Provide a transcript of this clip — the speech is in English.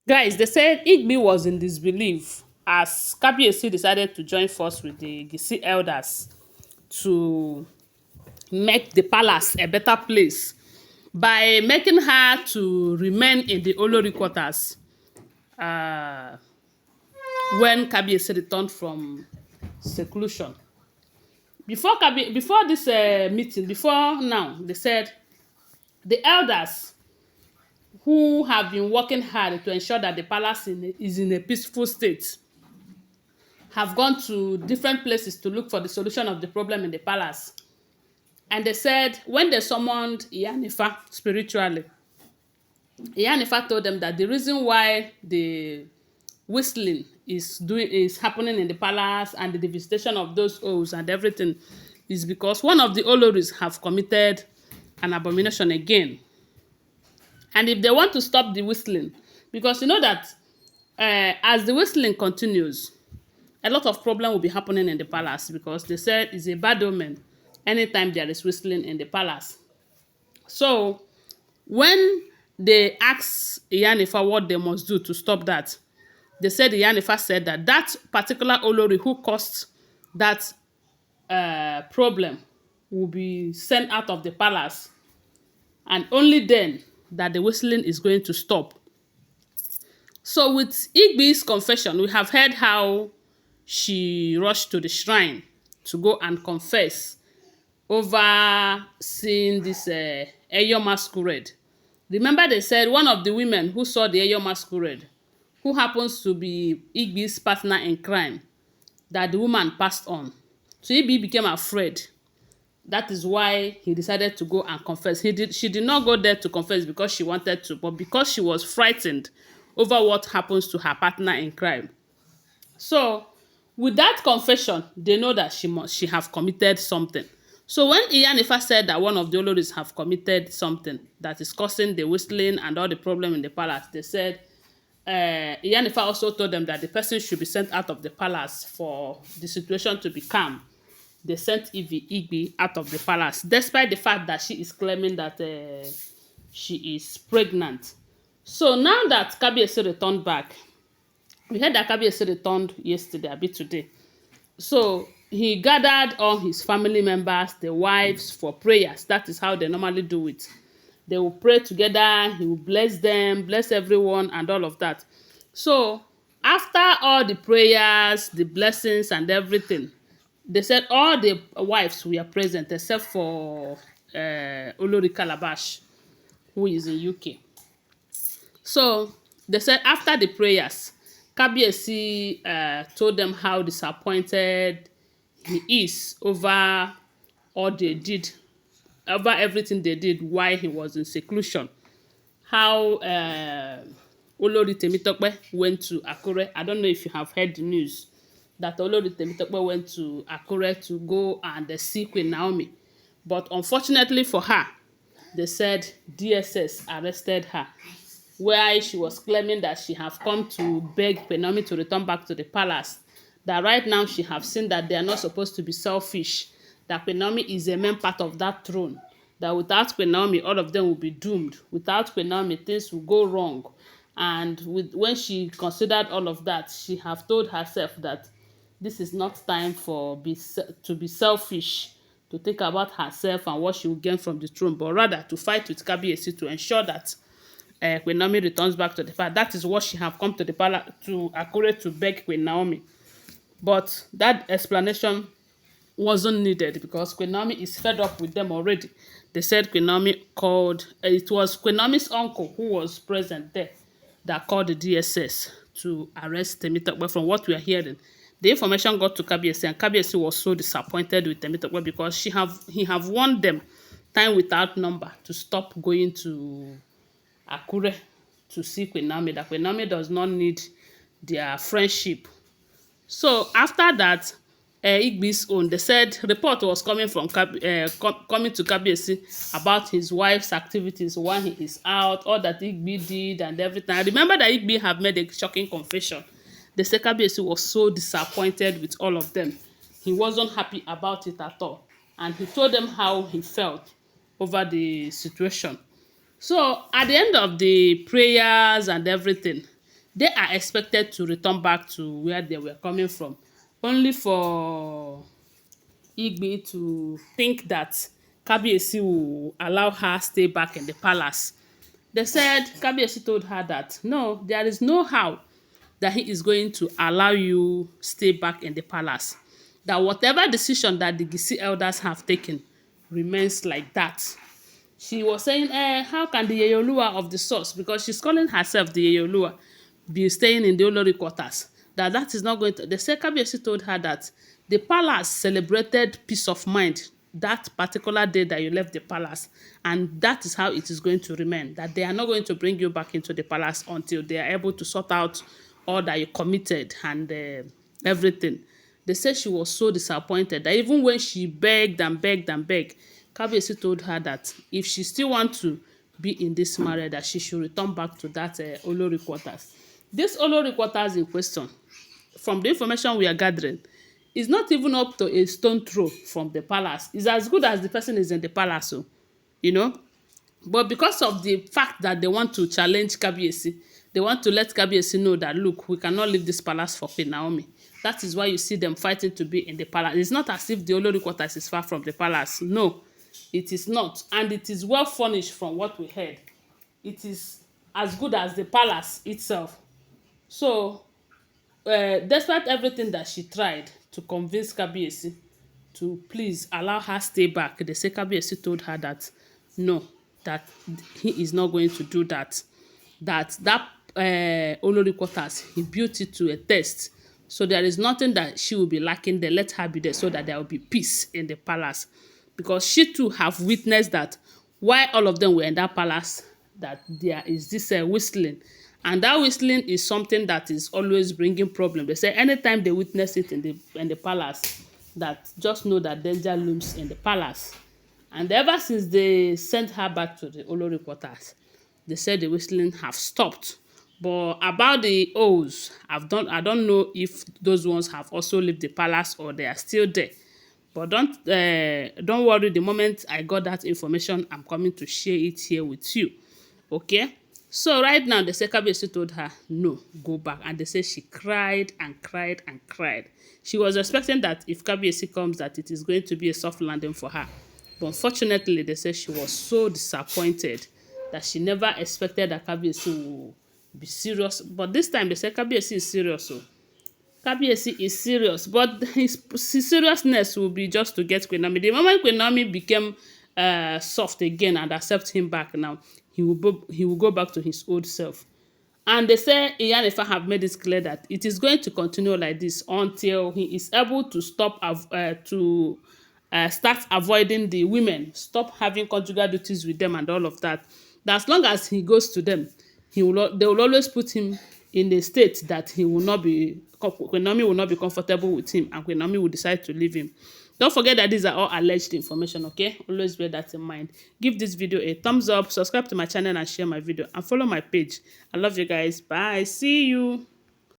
Guys, they said Igbi was in disbelief as Kabiyesi decided to join force with the Geisi elders to make the palace a better place by making her to remain in the Olori quarters uh, when Kabiyesi returned from seclusion. Before this meeting, before now, they said the elders who have been working hard to ensure that the palace is in a peaceful state have gone to different places to look for the solution of the problem in the palace. And they said when they summoned Iyanifa spiritually, Iyanifa told them that the reason why the whistling is happening in the palace and the devastation of those owls and everything is because one of the Olories have committed an abomination again. And if they want to stop the whistling, because you know that as the whistling continues, a lot of problem will be happening in the palace because they said it's a bad omen anytime there is whistling in the palace. So when they asked Iyanifa what they must do to stop that, they said Iyanifa said that that particular Olori who caused that problem will be sent out of the palace, and only then that the whistling is going to stop. So with Igbi's confession, we have heard how she rushed to the shrine to go and confess over seeing this Eyo masquerade. Remember they said one of the women who saw the Eyo masquerade, who happens to be Igbi's partner in crime, that the woman passed on. So Igbi became afraid. That is why he decided to go and confess. She did not go there to confess because she wanted to, but because she was frightened over what happens to her partner in crime. So with that confession, they know that she have committed something. So when Iyanifa said that one of the Oloris have committed something that is causing the whistling and all the problem in the palace, they said Iyanifa also told them that the person should be sent out of the palace for the situation to be calm. They sent Igbi out of the palace, despite the fact that she is claiming that she is pregnant. So now that Kabiyesi returned back, we heard that Kabiyesi returned yesterday, a bit today. So he gathered all his family members, the wives, for prayers. That is how they normally do it. They will pray together, he will bless them, bless everyone, and all of that. So after all the prayers, the blessings, and everything, they said all the wives were present except for Olori Calabash, who is in UK. So they said after the prayers, Kabiyesi told them how disappointed he is over all they did, over everything they did while he was in seclusion. How Olori Temitope went to Akure. I don't know if you have heard the news that Olori Temitope went to Akure to go and see Queen Naomi. But unfortunately for her, they said DSS arrested her, where she was claiming that she have come to beg Queen Naomi to return back to the palace. That right now she have seen that they are not supposed to be selfish. That Queen Naomi is a main part of that throne. That without Queen Naomi, all of them will be doomed. Without Queen Naomi, things will go wrong. And when she considered all of that, she have told herself that this is not time to be selfish, to think about herself and what she will gain from the throne, but rather to fight with Kabiyesi to ensure that Queen Naomi returns back to the palace. That is what she have come to the palace to Akure to beg Queen Naomi. But that explanation wasn't needed because Queen Naomi is fed up with them already. They said Queen Naomi called, it was Queen Naomi's uncle who was present there that called the DSS to arrest Temitope. From what we are hearing, the information got to Kabiyesi, and Kabiyesi was so disappointed with Temitope because he have warned them time without number to stop going to Akure to see Queen Naomi, that Queen Naomi does not need their friendship. So after that, Igbi's own, they said report was coming from coming to Kabiyesi about his wife's activities while he is out, all that Igbi did and everything. I remember that Igbi have made a shocking confession. They said Kabiyesi was so disappointed with all of them. He wasn't happy about it at all. And he told them how he felt over the situation. So at the end of the prayers and everything, they are expected to return back to where they were coming from, only for Igbi to think that Kabiyesi will allow her stay back in the palace. They said Kabiyesi told her that no, there is no how that he is going to allow you stay back in the palace. That whatever decision that the Geisi elders have taken remains like that. She was saying, how can the Yeyoluwa of the source, because she's calling herself the Yeyoluwa, be staying in the Olori quarters? That is not going to. The Kabiyesi told her that the palace celebrated peace of mind that particular day that you left the palace, and that is how it is going to remain. That they are not going to bring you back into the palace until they are able to sort out all that you committed and everything. They said she was so disappointed that even when she begged and begged and begged, Kabiyesi told her that if she still wants to be in this marriage, that she should return back to that Olori quarters. This Olori quarters in question, from the information we are gathering, is not even up to a stone throw from the palace. It's as good as the person is in the palace, so, you know. But because of the fact that they want to challenge Kabiyesi, they want to let Kabiyesi know that, look, we cannot leave this palace for Queen Naomi. That is why you see them fighting to be in the palace. It's not as if the Olori quarters is far from the palace. No, it is not. And it is well furnished from what we heard. It is as good as the palace itself. So, despite everything that she tried to convince Kabiyesi to please allow her stay back, the Kabiyesi told her that no, that he is not going to do that. That Olori quarters, he built it to a test. So there is nothing that she will be lacking there. Let her be there so that there will be peace in the palace. Because she too have witnessed that while all of them were in that palace, that there is this whistling. And that whistling is something that is always bringing problem. They say anytime they witness it in the palace, that just know that danger looms in the palace. And ever since they sent her back to the Olori quarters, they said the whistling have stopped. But about the O's, I don't know if those ones have also left the palace or they are still there. But don't worry, the moment I got that information, I'm coming to share it here with you. Okay? So right now, the Kabiyesi told her, no, go back. And they say she cried and cried and cried. She was expecting that if Kabiyesi comes, that it is going to be a soft landing for her. But unfortunately, they say she was so disappointed that she never expected that Kabiyesi would be serious. But this time, they say Kabiyesi is serious. So Kabiyesi is serious. But his seriousness will be just to get Queen Naomi. The moment Queen Naomi became soft again and accept him back now, he will go back to his old self. And they say Ife have made it clear that it is going to continue like this until he is able to stop start avoiding the women, stop having conjugal duties with them and all of that. That as long as he goes to them, they will always put him in a state that Queen Naomi will not be comfortable with him, and Queen Naomi will decide to leave him. Don't forget that these are all alleged information, okay? Always bear that in mind. Give this video a thumbs up, subscribe to my channel and share my video, and follow my page. I love you guys. Bye. See you.